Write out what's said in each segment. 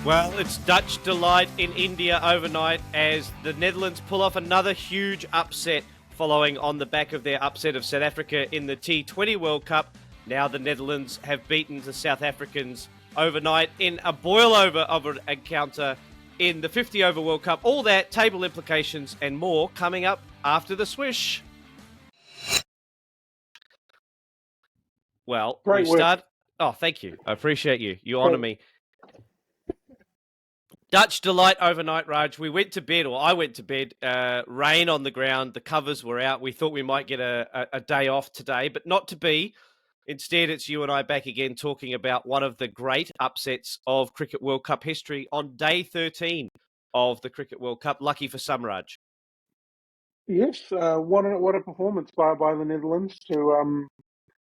Well, it's Dutch delight in India overnight as the Netherlands pull off another huge upset following on the back of their upset of South Africa in the T20 World Cup. Now the Netherlands have beaten the South Africans overnight in a boil-over of an encounter in the 50-over World Cup. All that, table implications and more coming up after the swish. Well, Great we work. start... Oh, thank you. I appreciate you. You honour me. Dutch delight overnight, Raj. We went to bed, or I went to bed, rain on the ground, the covers were out. We thought we might get a day off today, but not to be. Instead, it's you and I back again talking about one of the great upsets of Cricket World Cup history on day 13 of the Cricket World Cup. Lucky for some, Raj. Yes, what a performance by the Netherlands to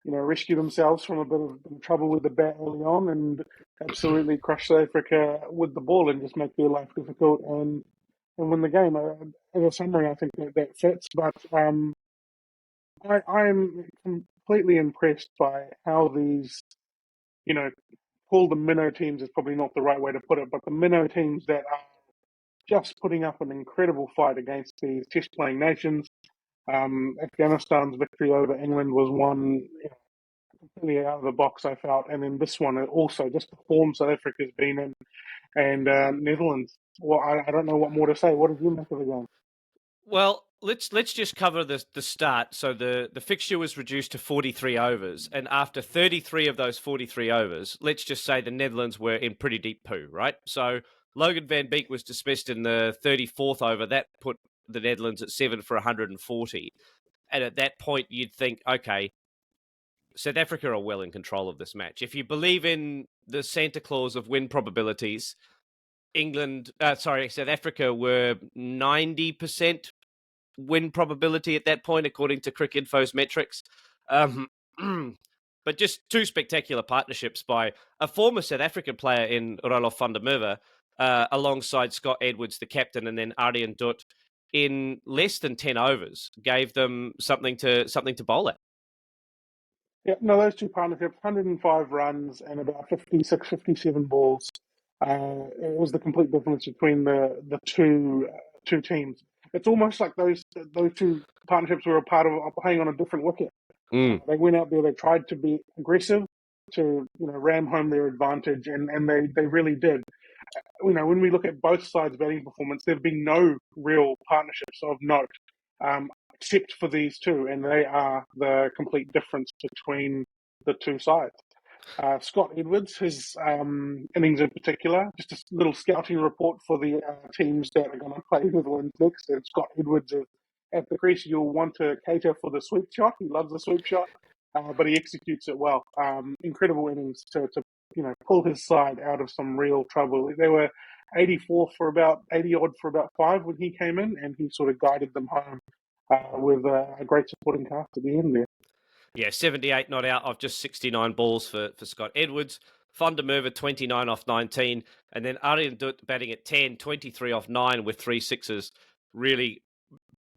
rescue themselves from a bit of trouble with the bat early on and absolutely crush South Africa with the ball and just make their life difficult and win the game. As a summary, I think that fits, but I am completely impressed by how these, call them minnow teams is probably not the right way to put it, but the minnow teams that are just putting up an incredible fight against these test-playing nations. Afghanistan's victory over England was one completely out of the box, I felt, and then this one also just the form South Africa's been in, and Netherlands. Well, I don't know what more to say. What did you make of the game? Well, let's just cover the start. So the fixture was reduced to 43 overs, and after 33 of those 43 overs, let's just say the Netherlands were in pretty deep poo, right? So Logan van Beek was dismissed in the 34th over. That put the Netherlands at 7 for 140. And at that point, you'd think, okay, South Africa are well in control of this match. If you believe in the Santa Claus of win probabilities, South Africa were 90% win probability at that point, according to Cricinfo's metrics. But just two spectacular partnerships by a former South African player in Rolof van der Merwe, alongside Scott Edwards, the captain, and then Aryan Dutt in less than 10 overs, gave them something to bowl at. Yeah, no, those two partnerships, 105 runs and about 56, 57 balls. It was the complete difference between the two teams. It's almost like those two partnerships were a part of playing on a different wicket. They went out there, they tried to be aggressive to ram home their advantage, and they really did. When we look at both sides' batting performance, there have been no real partnerships of note, except for these two, and they are the complete difference between the two sides. Scott Edwards, his innings in particular, just a little scouting report for the teams that are going to play Netherlands next. And Scott Edwards is at the crease. You'll want to cater for the sweep shot. He loves the sweep shot, but he executes it well. Incredible innings to pull his side out of some real trouble. They were 84 for about 80 odd for about 5 when he came in, and he sort of guided them home with a great supporting cast at the end there. Yeah, 78 not out of just 69 balls for Scott Edwards. Van der Merwe 29 off 19. And then Aryan Dutt batting at 10, 23 off 9 with 3 sixes. Really,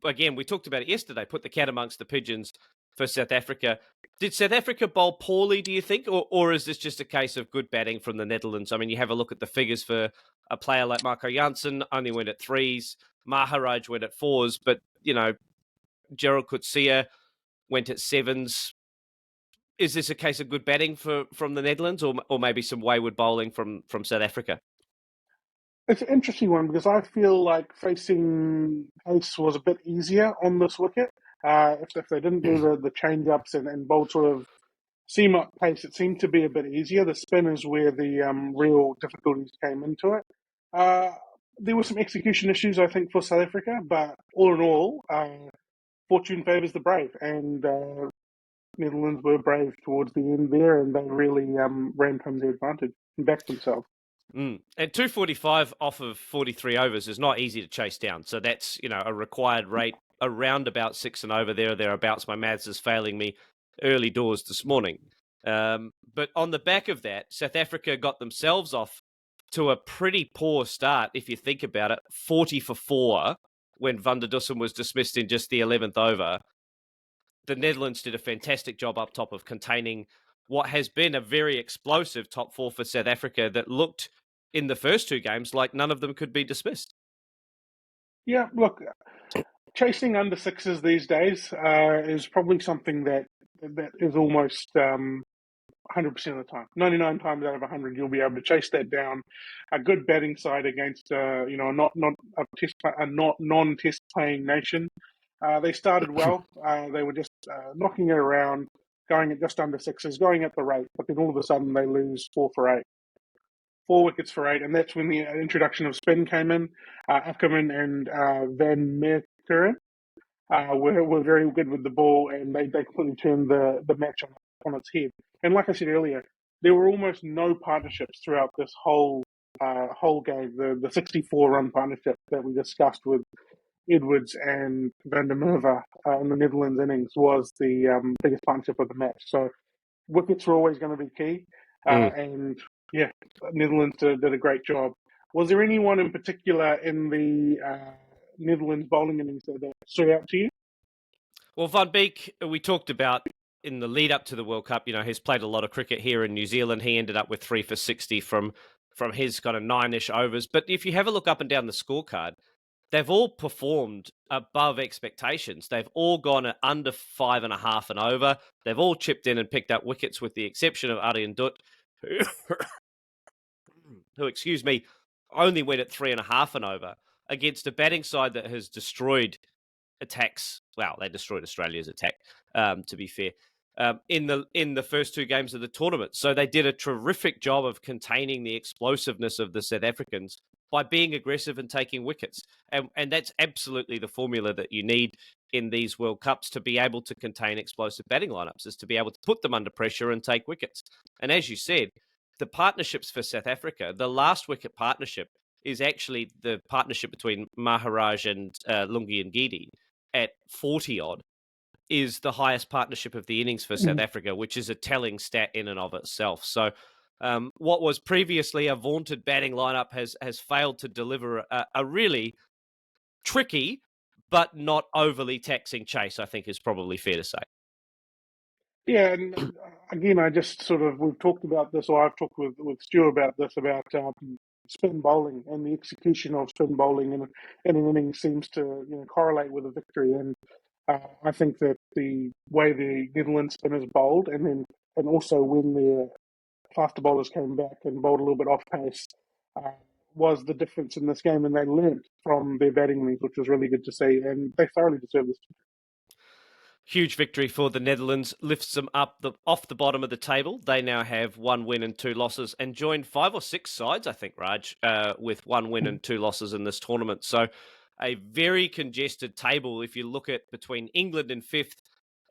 again, we talked about it yesterday, put the cat amongst the pigeons for South Africa. Did South Africa bowl poorly, do you think? Or is this just a case of good batting from the Netherlands? I mean, you have a look at the figures for a player like Marco Jansen, only went at 3s. Maharaj went at 4s. But, Gerald Coetzee went at 7s. Is this a case of good batting from the Netherlands, or maybe some wayward bowling from South Africa? It's an interesting one because I feel like facing pace was a bit easier on this wicket. If they didn't do the change-ups and bowl sort of seam-up pace, it seemed to be a bit easier. The spin is where the real difficulties came into it. There were some execution issues, I think, for South Africa, but all in all, fortune favours the brave, and Netherlands were brave towards the end there, and they really rammed home their advantage and backed themselves. And 245 off of 43 overs is not easy to chase down. So that's, a required rate around about 6 and over there or thereabouts. My maths is failing me early doors this morning. But on the back of that, South Africa got themselves off to a pretty poor start, if you think about it. 40 for 4 when Van der Dussen was dismissed in just the 11th over. The Netherlands did a fantastic job up top of containing what has been a very explosive top 4 for South Africa that looked in the first two games like none of them could be dismissed. Yeah, look, chasing under sixes these days is probably something that is almost 100% of the time. 99 times out of 100, you'll be able to chase that down. A good batting side against a not non-test playing nation. They started well. They were just knocking it around, going at just under sixes, going at the rate, but then all of a sudden they lose 4 for 8. 4 wickets for 8, and that's when the introduction of spin came in. Ackerman and Van Meekeren were very good with the ball, and they completely turned the match on its head. And like I said earlier, there were almost no partnerships throughout this whole game. The 64-run partnership that we discussed with Edwards and Van der Merwe in the Netherlands innings was the biggest partnership of the match. So wickets were always going to be key. And yeah, Netherlands did a great job. Was there anyone in particular in the Netherlands bowling innings that stood out to you? Well, Van Beek, we talked about in the lead up to the World Cup, he's played a lot of cricket here in New Zealand. He ended up with 3 for 60 from his kind of 9-ish overs. But if you have a look up and down the scorecard, they've all performed above expectations. They've all gone at under 5.5 and over. They've all chipped in and picked up wickets with the exception of Aryan Dutt, who, excuse me, only went at 3.5 and over against a batting side that has destroyed attacks. Well, they destroyed Australia's attack, to be fair, in the first two games of the tournament. So they did a terrific job of containing the explosiveness of the South Africans by being aggressive and taking wickets. And that's absolutely the formula that you need in these World Cups to be able to contain explosive batting lineups, is to be able to put them under pressure and take wickets. And as you said, the partnerships for South Africa, the last wicket partnership is actually the partnership between Maharaj and Lungi Ngidi at 40 odd, is the highest partnership of the innings for South Africa, which is a telling stat in and of itself. So what was previously a vaunted batting lineup has failed to deliver a really tricky but not overly taxing chase, I think is probably fair to say. Yeah, and again, we've talked about this, or I've talked with Stu about this, about spin bowling, and the execution of spin bowling in an inning seems to correlate with a victory. And I think that the way the Netherlands spinners bowled, and also when the faster bowlers came back and bowled a little bit off pace, was the difference in this game, and they learnt from their batting innings, which was really good to see, and they thoroughly deserve this. Huge victory for the Netherlands, lifts them up off the bottom of the table. They now have 1 win and 2 losses and joined 5 or 6 sides, I think, Raj, with 1 win and 2 losses in this tournament. So a very congested table. If you look at between England in 5th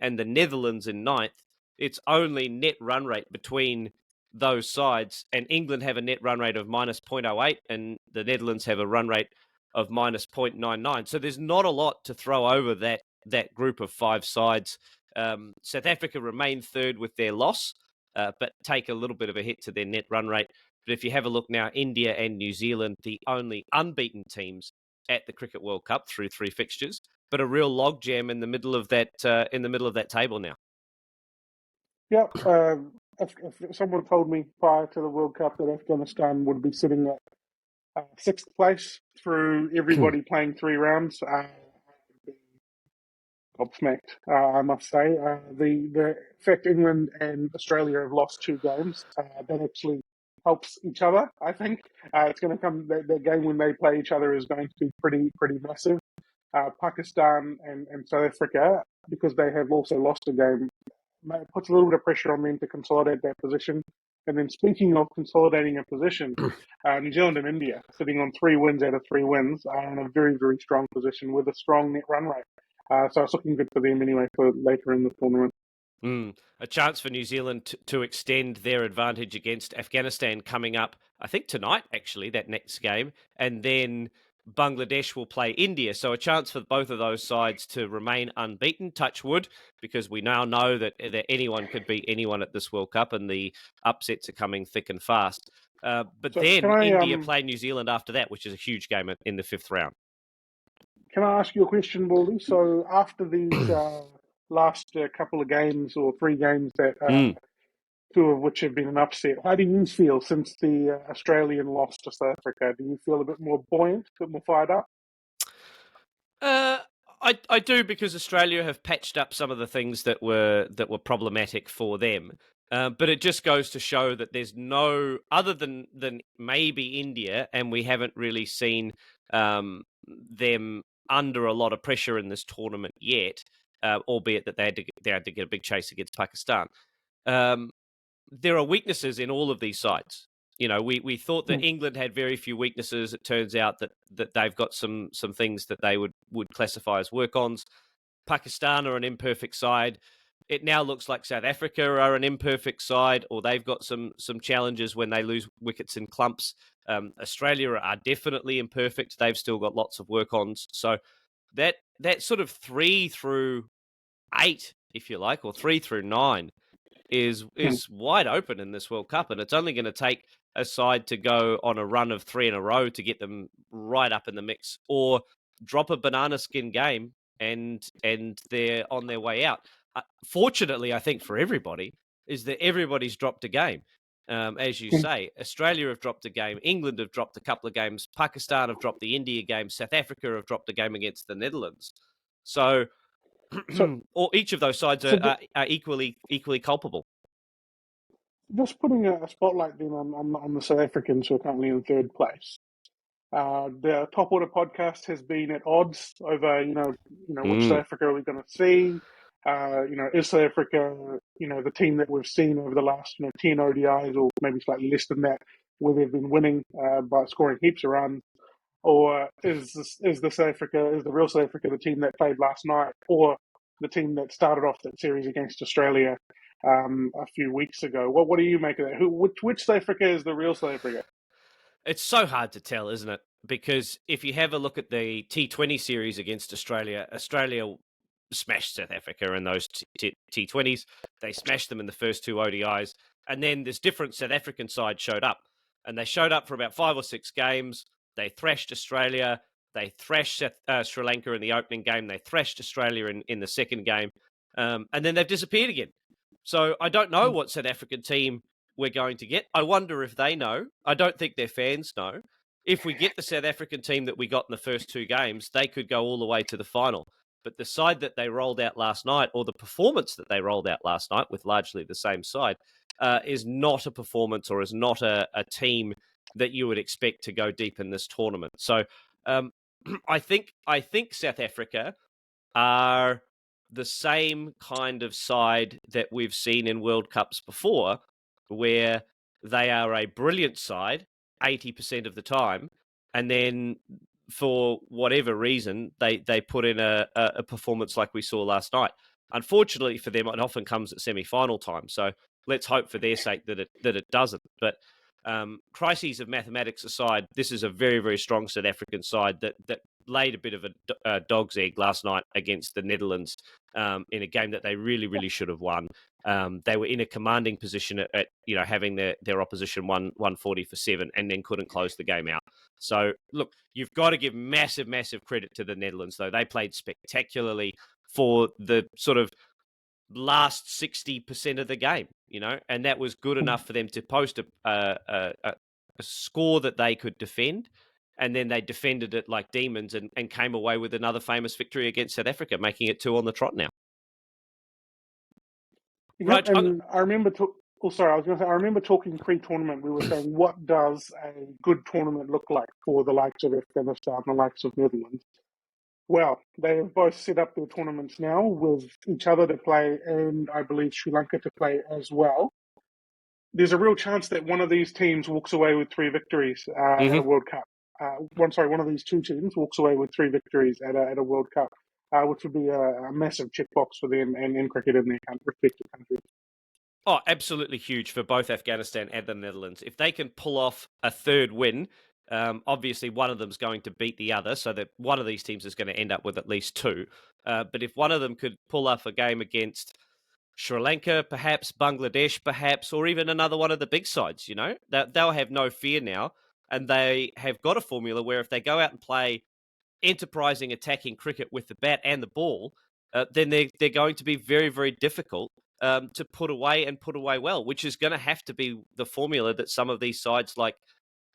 and the Netherlands in 9th, it's only net run rate between those sides. And England have a net run rate of minus 0.08 and the Netherlands have a run rate of minus 0.99. So there's not a lot to throw over that group of 5 sides. South Africa remain third with their loss, but take a little bit of a hit to their net run rate. But if you have a look now, India and New Zealand, the only unbeaten teams at the Cricket World Cup through 3 fixtures, but a real logjam in the middle of that table now. Yeah, if someone told me prior to the World Cup that Afghanistan would be sitting at 6th place through everybody playing 3 rounds, gobsmacked, I must say. The fact England and Australia have lost 2 games, that actually helps each other, I think. It's going to come, the game when they play each other is going to be pretty massive. Pakistan and South Africa, because they have also lost a game, puts a little bit of pressure on them to consolidate that position. And then speaking of consolidating a position, New Zealand and India, sitting on 3 wins out of 3 wins, are in a very, very strong position with a strong net run rate. So it's looking good for them anyway for later in the tournament. A chance for New Zealand to extend their advantage against Afghanistan coming up, I think tonight, actually, that next game. And then Bangladesh will play India. So a chance for both of those sides to remain unbeaten, touch wood, because we now know that anyone could beat anyone at this World Cup and the upsets are coming thick and fast. But so then India play New Zealand after that, which is a huge game in the 5th round. Can I ask you a question, Baldy? So after these last couple of games or 3 games that two of which have been an upset. How do you feel since the Australian loss to South Africa? Do you feel a bit more buoyant, a bit more fired up? Uh, I do, because Australia have patched up some of the things that were problematic for them. But it just goes to show that there's no other than maybe India, and we haven't really seen them under a lot of pressure in this tournament yet. Albeit that they had to get a big chase against Pakistan. Um, there are weaknesses in all of these sides. You know, we thought that Mm, England had very few weaknesses. It turns out that they've got some things that they would classify as work-ons. Pakistan are an imperfect side. It now looks like South Africa are an imperfect side, or they've got some challenges when they lose wickets in clumps. Australia are definitely imperfect. They've still got lots of work-ons. So that sort of 3 through 8, if you like, or 3 through 9 mm, is wide open in this World Cup, and it's only going to take a side to go on a run of 3 in a row to get them right up in the mix, or drop a banana skin game and they're on their way out. Fortunately, I think for everybody is that everybody's dropped a game. As you mm. say, Australia have dropped a game, England have dropped a couple of games, Pakistan have dropped the India game, South Africa have dropped a game against the Netherlands. So So, or each of those sides so are equally culpable. just putting a spotlight then on the South Africans who are currently in third place. The Top Order podcast has been at odds over, which South Mm. Africa are we going to see? Is South Africa, the team that we've seen over the last, 10 ODIs or maybe slightly less than that, where they've been winning by scoring heaps of runs? Or is the South Africa, is the real South Africa the team that played last night, or the team that started off that series against Australia a few weeks ago? What do you make of that? Which South Africa is the real South Africa? It's so hard to tell, isn't it? Because if you have a look at the T20 series against Australia, Australia smashed South Africa in those T20s. They smashed them in the first two ODIs. And then this different South African side showed up. And they showed up for about 5 or 6 games. They thrashed Australia. They thrashed Sri Lanka in the opening game. They thrashed Australia in the second game. And then they've disappeared again. So I don't know what South African team we're going to get. I wonder if they know. I don't think their fans know. If we get the South African team that we got in the first 2 games, they could go all the way to the final. But the side that they rolled out last night, or the performance that they rolled out last night with largely the same side, is not a performance, or is not a team that you would expect to go deep in this tournament. So um, I think South Africa are the same kind of side that we've seen in World Cups before, where they are a brilliant side 80% of the time, and then for whatever reason they put in a performance like we saw last night. Unfortunately for them, it often comes at semi-final time. So let's hope for their sake that it doesn't. But crises of mathematics aside, this is a very, very strong South African side that laid a bit of a dog's egg last night against the Netherlands in a game that they really, really should have won. They were in a commanding position at having their opposition 140 for 7, and then couldn't close the game out. So look, you've got to give massive, massive credit to the Netherlands, though. They played spectacularly for the sort of last 60% of the game, and that was good enough for them to post a score that they could defend. And then they defended it like demons and came away with another famous victory against South Africa, making it 2 on the trot now. Yep, Raj, and I remember. Sorry, I was going to say. I remember talking pre-tournament. We were saying, what does a good tournament look like for the likes of Afghanistan, the likes of Netherlands? Well, they have both set up their tournaments now with each other to play, and I believe Sri Lanka to play as well. There's a real chance that one of these teams walks away with 3 victories at a mm-hmm. World Cup. One of these two teams walks away with 3 victories at a World Cup, which would be a massive checkbox for them and in cricket in their respective countries. Oh, absolutely huge for both Afghanistan and the Netherlands. If they can pull off a third win, obviously one of them's going to beat the other, so that one of these teams is going to end up with at least 2. But if one of them could pull off a game against Sri Lanka, perhaps Bangladesh, perhaps, or even another one of the big sides, they'll have no fear now, and they have got a formula where if they go out and play enterprising attacking cricket with the bat and the ball, then they're going to be very, very difficult to put away and put away well, which is going to have to be the formula that some of these sides like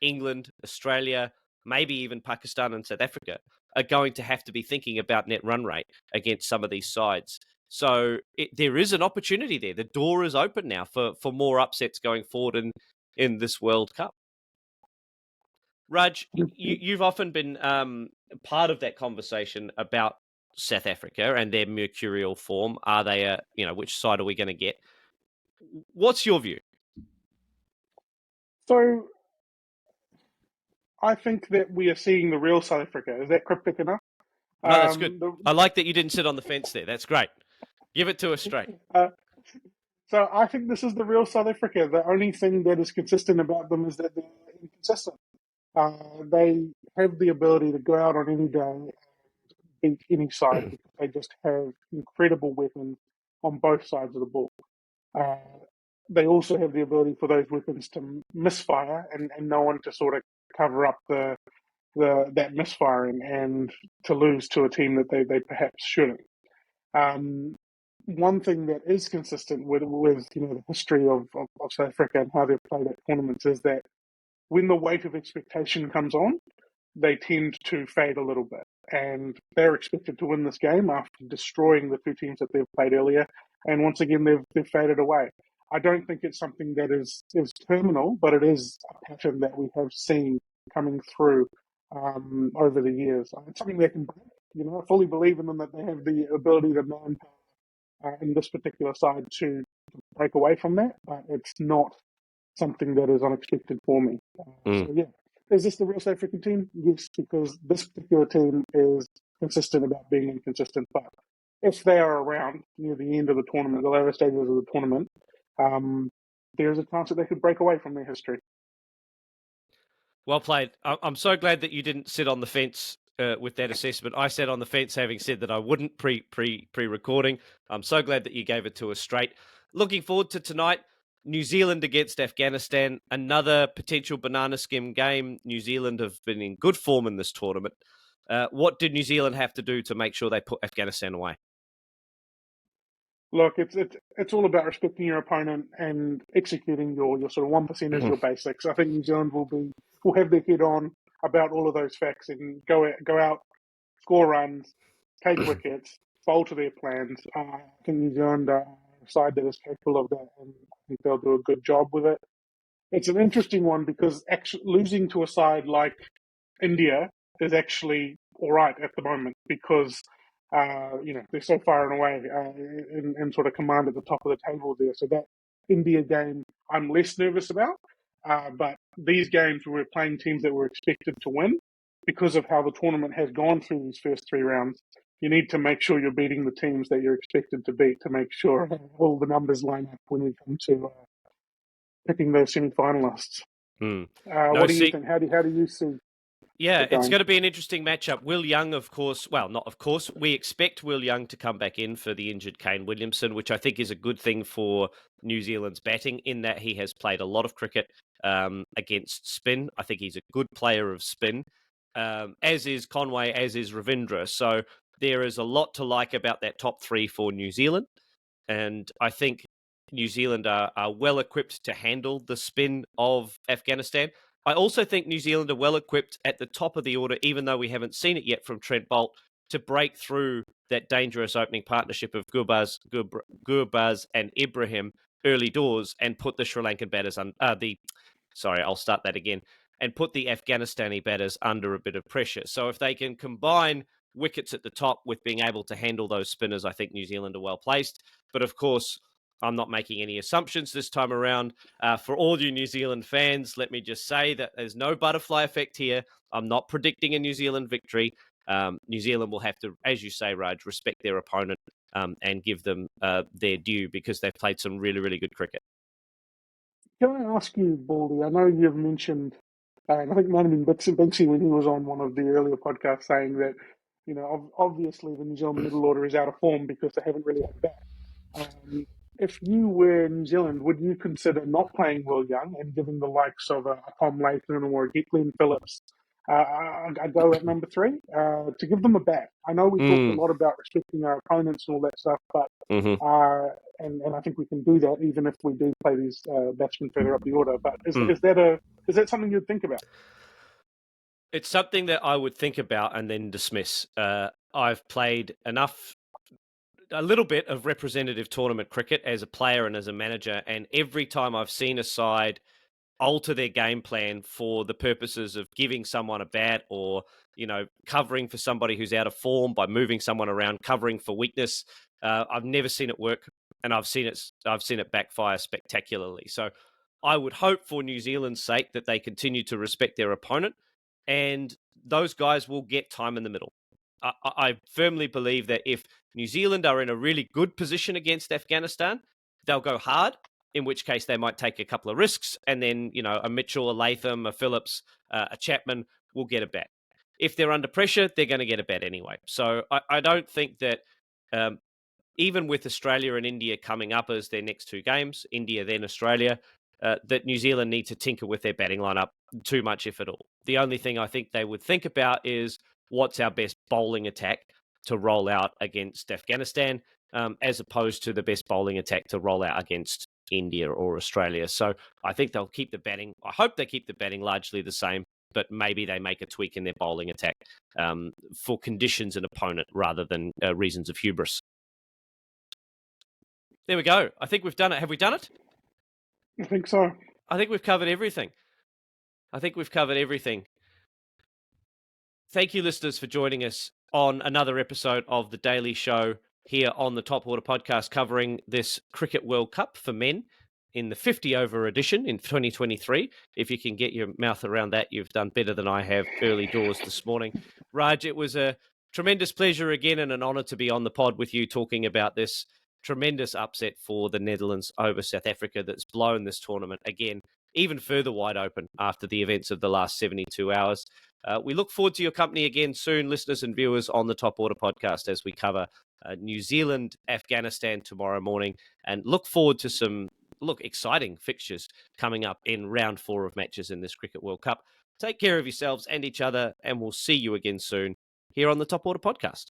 England, Australia, maybe even Pakistan and South Africa are going to have to be thinking about net run rate against some of these sides. So there is an opportunity there. The door is open now for more upsets going forward in this World Cup. Raj, you've often been part of that conversation about South Africa and their mercurial form. Are they which side are we going to get? What's your view? So I think that we are seeing the real South Africa. Is that cryptic enough? No, that's good. I like that you didn't sit on the fence there. That's great. Give it to us straight. So I think this is the real South Africa. The only thing that is consistent about them is that they're inconsistent. They have the ability to go out on any day and beat any side because they just have incredible weapons on both sides of the ball. They also have the ability for those weapons to misfire and no one to sort of cover up that misfiring and to lose to a team that they perhaps shouldn't. One thing that is consistent with the history of South Africa and how they've played at tournaments is that when the weight of expectation comes on, they tend to fade a little bit. And they're expected to win this game after destroying the two teams that they've played earlier. And once again, they've faded away. I don't think it's something that is terminal, but it is a pattern that we have seen coming through over the years. It's something they can break. I fully believe in them that they have the ability to man in this particular side to break away from that, but it's not something that is unexpected for me. So yeah, is this the real South African team? Yes, because this particular team is consistent about being inconsistent. But if they are around near the end of the tournament, the later stages of the tournament, there's a chance that they could break away from their history. Well played. I'm so glad that you didn't sit on the fence with that assessment. I sat on the fence, having said that I wouldn't pre-recording. I'm so glad that you gave it to us straight. Looking forward to tonight. New Zealand against Afghanistan, another potential banana skim game. New Zealand have been in good form in this tournament. What did New Zealand have to do to make sure they put Afghanistan away? Look, it's all about respecting your opponent and executing your sort of 1% as your basics. I think New Zealand will have their head on about all of those facts and go out, score runs, take wickets, bowl to their plans. I think New Zealand are a side that is capable of that, and I think they'll do a good job with it. It's an interesting one because actually losing to a side like India is actually all right at the moment because they're so far and away in sort of command at the top of the table there. So that India game, I'm less nervous about. But these games, we're playing teams that were expected to win because of how the tournament has gone through these first three rounds. You need to make sure you're beating the teams that you're expected to beat to make sure all the numbers line up when you come to picking those semi-finalists. What do you think? How do you see? Yeah, it's going to be an interesting matchup. Will Young, of course, well, not of course, we expect Will Young to come back in for the injured Kane Williamson, which I think is a good thing for New Zealand's batting in that he has played a lot of cricket against spin. I think he's a good player of spin, as is Conway, as is Ravindra. So there is a lot to like about that top three for New Zealand. And I think New Zealand are well equipped to handle the spin of Afghanistan. I also think New Zealand are well equipped at the top of the order, even though we haven't seen it yet from Trent Boult, to break through that dangerous opening partnership of Gurbaz and Ibrahim early doors and put the Sri Lankan batters and put the Afghanistani batters under a bit of pressure. So if they can combine wickets at the top with being able to handle those spinners, I think New Zealand are well placed. But of course, I'm not making any assumptions this time around. For all you New Zealand fans, let me just say that there's no butterfly effect here. I'm not predicting a New Zealand victory. New Zealand will have to, as you say, Raj, respect their opponent and give them their due because they've played some really, really good cricket. Can I ask you, Baldy? I know you've mentioned, and I think it might have been Binksy when he was on one of the earlier podcasts saying that, obviously the New Zealand middle order is out of form because they haven't really had bat. If you were New Zealand, would you consider not playing Will Young and giving the likes of a Tom Latham or a Glenn Phillips I go at number 3 to give them a bat. I know we talked a lot about respecting our opponents and all that stuff, but and I think we can do that even if we do play these batsmen further up the order. But is that something you'd think about? It's something that I would think about and then dismiss. I've played a little bit of representative tournament cricket as a player and as a manager, and every time I've seen a side alter their game plan for the purposes of giving someone a bat or, covering for somebody who's out of form by moving someone around, covering for weakness, I've never seen it work, and I've seen it backfire spectacularly. So I would hope for New Zealand's sake that they continue to respect their opponent, and those guys will get time in the middle. I firmly believe that if New Zealand are in a really good position against Afghanistan, they'll go hard, in which case they might take a couple of risks, and then, a Mitchell, a Latham, a Phillips, a Chapman will get a bat. If they're under pressure, they're going to get a bat anyway. So I don't think that, even with Australia and India coming up as their next 2 games, India then Australia, that New Zealand need to tinker with their batting lineup too much, if at all. The only thing I think they would think about is what's our best bowling attack to roll out against Afghanistan, as opposed to the best bowling attack to roll out against India or Australia. So I think they'll keep the batting. I hope they keep the batting largely the same, but maybe they make a tweak in their bowling attack for conditions and opponent rather than reasons of hubris. There we go. I think we've done it. Have we done it? I think so. I think we've covered everything. Thank you, listeners, for joining us on another episode of The Daily Show here on the Top Order podcast, covering this Cricket World Cup for men in the 50-over edition in 2023. If you can get your mouth around that, you've done better than I have early doors this morning. Raj, it was a tremendous pleasure again and an honour to be on the pod with you talking about this tremendous upset for the Netherlands over South Africa that's blown this tournament again even further wide open after the events of the last 72 hours. We look forward to your company again soon, listeners and viewers, on the Top Order podcast as we cover New Zealand, Afghanistan tomorrow morning, and look forward to some exciting fixtures coming up in round 4 of matches in this Cricket World Cup. Take care of yourselves and each other, and we'll see you again soon here on the Top Order podcast.